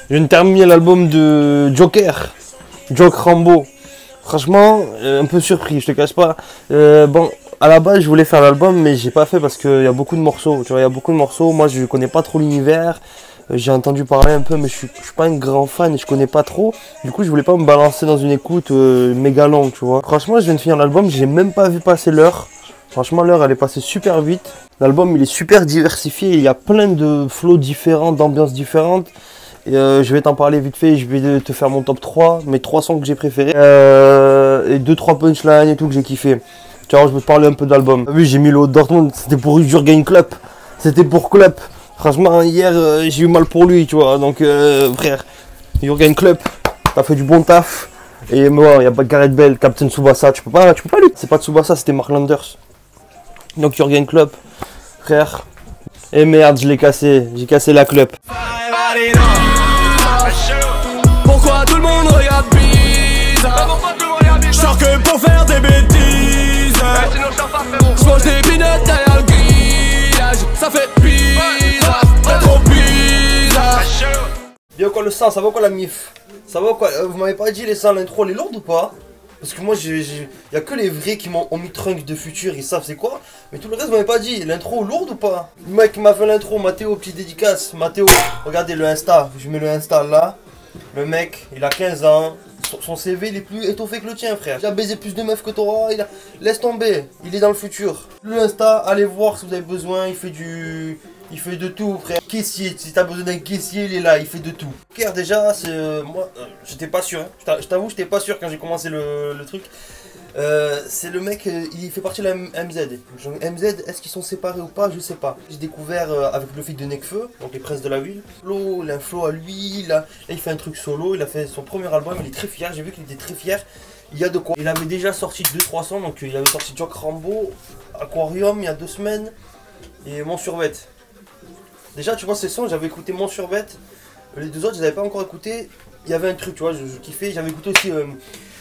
Je viens de terminer l'album de Joker, Jock Rambo. Franchement, un peu surpris, je te cache pas. Bon, à la base, je voulais faire l'album, mais j'ai pas fait parce qu'il y a beaucoup de morceaux. Tu vois, il y a beaucoup de morceaux. Moi, je connais pas trop l'univers. J'ai entendu parler un peu, mais je suis pas un grand fan et je connais pas trop. Du coup, je voulais pas me balancer dans une écoute méga longue, tu vois. Franchement, je viens de finir l'album, j'ai même pas vu passer l'heure. Franchement, l'heure, elle est passée super vite. L'album, il est super diversifié. Il y a plein de flows différents, d'ambiances différentes. Et, je vais t'en parler vite fait. Je vais te faire mon top 3, mes 3 sons que j'ai préférés. Et 2-3 punchlines et tout que j'ai kiffé. Tu vois, je vais te parler un peu d'album. Oui, j'ai mis le haut de Dortmund. C'était pour Jürgen Klopp. C'était pour Klopp. Franchement, hier, j'ai eu mal pour lui, tu vois. Donc, frère, Jürgen Klopp, t'as fait du bon taf. Et moi, il n'y a pas Gareth Bale, Captain Tsubasa. Tu peux pas lui. C'est pas Tsubasa, c'était Mark Landers. Donc, Jürgen Klopp, frère. Et merde, je l'ai cassé. J'ai cassé la Klopp. Pourquoi tout le monde regarde bizarre? Je sors que pour faire des bêtises. Je mange des binettes derrière le grillage. Ça fait bizarre, trop bizarre. Bien quoi le sang, ça va quoi la mif? Ça va quoi? Vous m'avez pas dit les sangs, l'intro elle est lourde ou pas? Parce que moi, y a que les vrais qui m'ont mis Trunks de futur, ils savent c'est quoi. Mais tout le reste, vous m'avez pas dit, l'intro lourde ou pas? Le mec qui m'a fait l'intro, Mathéo, petite dédicace. Mathéo, regardez le Insta, je mets le Insta là. Le mec, il a 15 ans, son CV il est plus étoffé que le tien, frère. Il a baisé plus de meufs que toi, laisse tomber, il est dans le futur. Le Insta, allez voir si vous avez besoin, il fait de tout, frère. Caissier, si t'as besoin d'un caissier, il est là, il fait de tout. Car déjà, c'est moi, j'étais pas sûr. Hein. Je t'avoue, j'étais pas sûr quand j'ai commencé le truc. C'est le mec, il fait partie de la MZ. MZ, est-ce qu'ils sont séparés ou pas? Je sais pas. J'ai découvert avec le feat de Nekfeu, donc les princes de la ville. Flo, il a un flow à lui, là il fait un truc solo, il a fait son premier album, il est très fier, j'ai vu qu'il était très fier. Il y a de quoi. Il avait déjà sorti 2-3 sons, donc il avait sorti Jock Rambo, Aquarium il y a 2 semaines, et Mon Survêt. Déjà, tu vois, ces sons, j'avais écouté Mon Survêt, les 2 autres, je les avais pas encore écouté. Il y avait un truc, tu vois, je kiffais. J'avais écouté aussi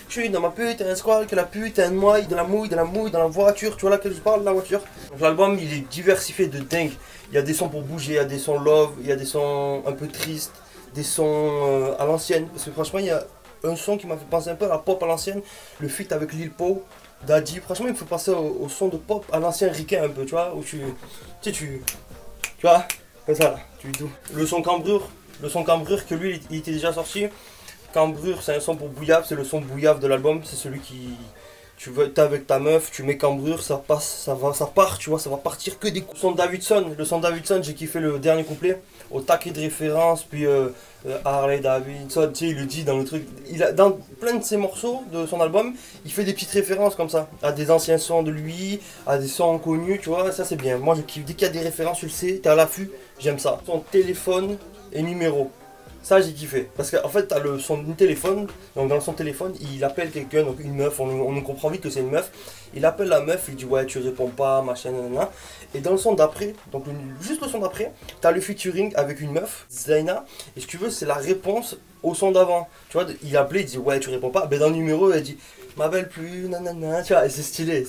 Je suis dans ma pute, un squal, que la pute, un mouille, de la mouille, dans la voiture, tu vois laquelle je parle, la voiture. Donc l'album, il est diversifié de dingue. Il y a des sons pour bouger, il y a des sons love, il y a des sons un peu tristes, des sons à l'ancienne. Parce que franchement, il y a un son qui m'a fait penser un peu à la pop à l'ancienne, le feat avec Lil Pau, Daddy. Franchement, il me fait penser au son de pop à l'ancien ricain un peu, tu vois, où tu vois, comme ça là, le son cambrure que lui, il était déjà sorti. Cambrure, c'est un son pour Bouillave, c'est le son Bouillave de l'album, c'est celui qui... Tu veux être avec ta meuf, tu mets Cambrure, ça passe, ça part, tu vois, ça va partir que des coups. Le son Davidson, j'ai kiffé le dernier couplet, au taquet de référence, puis Harley Davidson, tu sais, il le dit dans le truc. Dans plein de ses morceaux de son album, il fait des petites références comme ça, à des anciens sons de lui, à des sons connus, tu vois, ça c'est bien. Moi je kiffe, dès qu'il y a des références, tu le sais, t'es à l'affût, j'aime ça. Son téléphone et numéro. Ça j'ai kiffé, parce qu'en fait t'as son téléphone, donc dans son téléphone il appelle quelqu'un, donc une meuf, on comprend vite que c'est une meuf. Il appelle la meuf, il dit ouais tu réponds pas, machin nanana. Et dans le son d'après, donc juste le son d'après, t'as le featuring avec une meuf, Zaina. Et si tu veux c'est la réponse au son d'avant. Tu vois, il appelait, il dit ouais tu réponds pas, mais dans le numéro elle dit m'appelle plus, nanana, tu vois, et c'est stylé.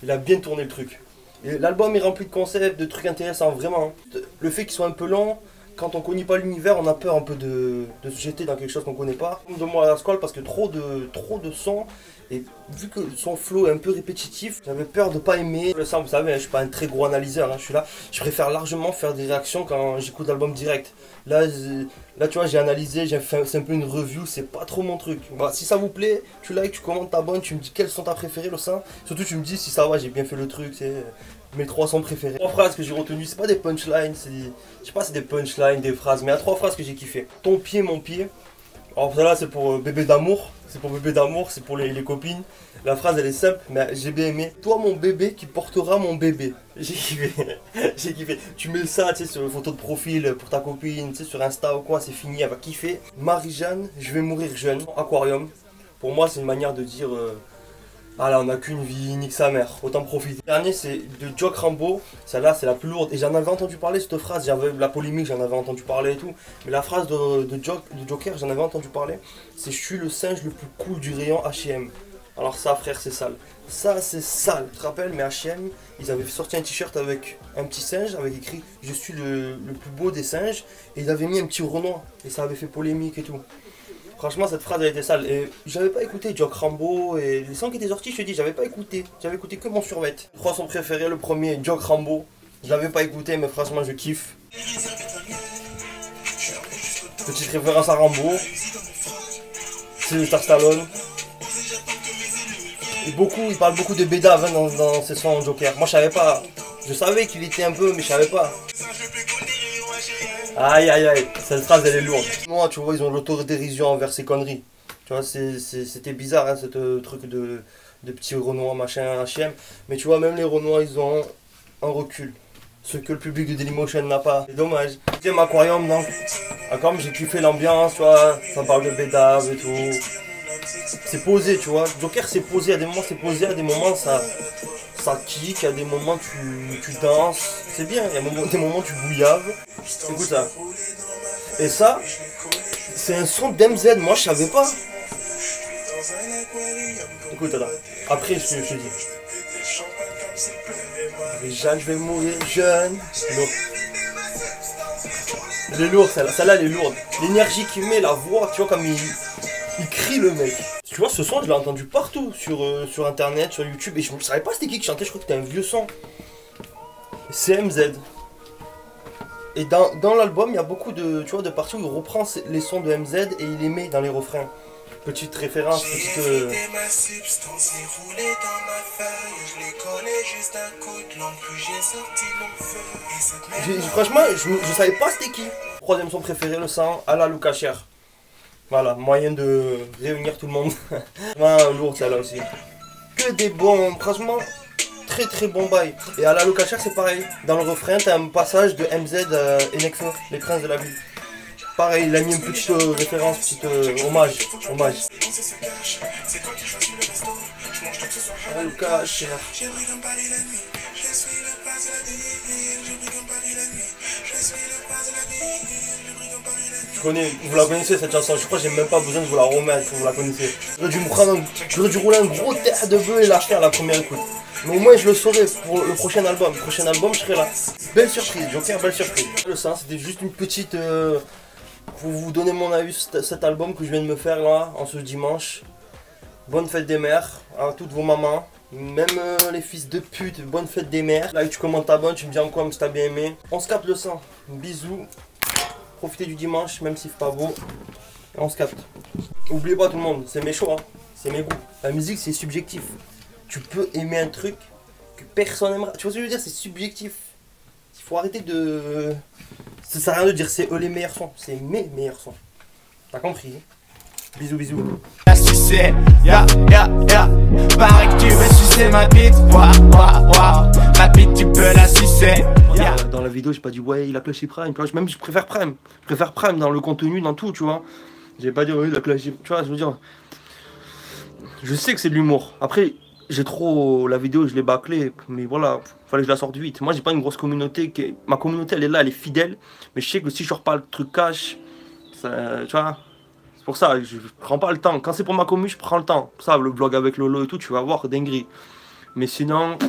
Il a bien tourné le truc. Et l'album est rempli de concepts, de trucs intéressants, vraiment. Le fait qu'il soit un peu long, quand on connaît pas l'univers, on a peur un peu de se jeter dans quelque chose qu'on connaît pas. De moi à la squale parce que trop de sons, et vu que son flow est un peu répétitif, j'avais peur de pas aimer. Le son, vous savez, je suis pas un très gros analyseur, hein, je suis là. Je préfère largement faire des réactions quand j'écoute l'album direct. Là tu vois, j'ai analysé, c'est un peu une review, c'est pas trop mon truc. Bah, si ça vous plaît, tu likes, tu commentes, t'abonnes, tu me dis quels sont ta préférés, le sein. Surtout tu me dis si ça va, j'ai bien fait le truc, c'est mes 3 sons préférés. 3 phrases que j'ai retenues, c'est pas des punchlines, je sais pas, c'est des punchlines, des phrases, mais il y a 3 phrases que j'ai kiffé. Ton pied, mon pied. Alors celle-là c'est pour bébé d'amour, c'est pour les copines. La phrase elle est simple, mais j'ai bien aimé. Toi mon bébé qui portera mon bébé. J'ai kiffé, j'ai kiffé. Tu mets ça, tu sais, sur une photo de profil pour ta copine, tu sais, sur Insta ou quoi, c'est fini, elle va kiffer. Marie-Jeanne, je vais mourir jeune. Aquarium, pour moi c'est une manière de dire... ah là on n'a qu'une vie, nique sa mère, autant profiter. Le dernier c'est de Jock Rambo, celle-là c'est la plus lourde. Et j'en avais entendu parler cette phrase, j'avais la polémique, j'en avais entendu parler et tout. Mais la phrase de Joker, j'en avais entendu parler, c'est je suis le singe le plus cool du rayon H&M. Alors ça frère c'est sale. Ça c'est sale. Tu te rappelles, mais H&M, ils avaient sorti un t-shirt avec un petit singe, avec écrit « Je suis le plus beau des singes » et ils avaient mis un petit Renoir. Et ça avait fait polémique et tout. Franchement cette phrase elle était sale. Et j'avais pas écouté Jock Rambo et les sons qui étaient sortis, je te dis, j'avais pas écouté. J'avais écouté que mon survêt. 3 sons préférés, le premier Jock Rambo. Je l'avais pas écouté mais franchement je kiffe. Petite référence à Rambo. C'est le Star Stallone. Et il parle beaucoup de Bédave hein, dans ses sons Joker. Moi je savais pas. Je savais qu'il était un peu, mais je savais pas. Aïe aïe aïe, cette phrase elle est lourde. Moi tu vois, ils ont l'autodérision envers ces conneries. Tu vois, c'était bizarre hein, ce truc de petits Renois machin H&M. Mais tu vois, même les Renois ils ont un recul. Ce que le public de Dailymotion n'a pas. C'est dommage. Deuxième Aquarium, donc. Aquarium, j'ai kiffé l'ambiance, tu vois. Ça parle de Bédave et tout. C'est posé, tu vois. Joker, c'est posé. À des moments, c'est posé. À des moments, ça kick. À des moments, tu danses. C'est bien. Il y a des moments, tu bouillaves. Écoute ça. Et ça, c'est un son d'MZ. Moi, je savais pas. Écoute, attends. Après, je te dis. Jeanne, je vais mourir jeune. Elle est lourde, celle-là elle est lourde. L'énergie qu'il met, la voix, tu vois comme il crie le mec. Tu vois ce son je l'ai entendu partout sur internet, sur YouTube et je savais pas c'était qui chantait, je crois que c'était un vieux son. C'est MZ. Et dans l'album il y a beaucoup de, tu vois, de parties où il reprend les sons de MZ et il les met dans les refrains. Petite référence, petite... Franchement, je savais pas c'était qui. Troisième son préféré, le sang, à la Luca Cher. Voilà, moyen de réunir tout le monde. Lourd celle-là aussi. Que des bons, franchement, très très bon bail. Et à la Luca Cher c'est pareil. Dans le refrain, t'as un passage de MZ et Nekfeu, les princes de la ville. Pareil, il a mis une petite référence, petite hommage. Luca Cher. Je connais, vous la connaissez cette chanson, je crois que j'ai même pas besoin de vous la remettre, vous la connaissez. J'aurais dû rouler un gros terre de bœuf et la faire la première écoute. Mais au moins je le saurai pour le prochain album. Le prochain album je serai là. Belle surprise, Joker, belle surprise. Le sens, c'était juste une petite... pour vous donner mon avis sur cet album que je viens de me faire là, en ce dimanche. Bonne fête des mères à toutes vos mamans. Même les fils de pute, bonne fête des mères. Là tu commentes ta bonne, tu me dis en quoi si t'as bien aimé. On se capte le sang. Bisous. Profitez du dimanche, même s'il fait pas beau. Et on se capte. Oubliez pas tout le monde, c'est mes choix, hein. C'est mes goûts. La musique c'est subjectif. Tu peux aimer un truc que personne n'aimera. Tu vois ce que je veux dire, c'est subjectif. Il faut arrêter de... Ça sert à rien de dire c'est eux les meilleurs sons. C'est mes meilleurs sons. T'as compris? Bisous bisous. La sucer, ya. Pareil que tu veux sucer ma bite. Waouh. Ma bite tu peux la sucer. Dans la vidéo j'ai pas dit ouais il a clashé Prime. Tu vois, même je préfère Prime. Je préfère Prime dans le contenu, dans tout, tu vois. J'ai pas dit ouais il a clashé. Tu vois, je veux dire. Je sais que c'est de l'humour. Après, j'ai trop la vidéo, je l'ai bâclée, mais voilà, fallait que je la sorte vite. Moi, j'ai pas une grosse communauté. Ma communauté, elle est là, elle est fidèle. Mais je sais que si je sors pas le truc cash, ça, tu vois, c'est pour ça, je prends pas le temps. Quand c'est pour ma commu, je prends le temps. Ça, le vlog avec Lolo et tout, tu vas voir, dinguerie. Mais sinon,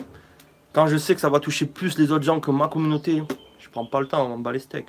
quand je sais que ça va toucher plus les autres gens que ma communauté, je prends pas le temps, on m'en bat les steaks.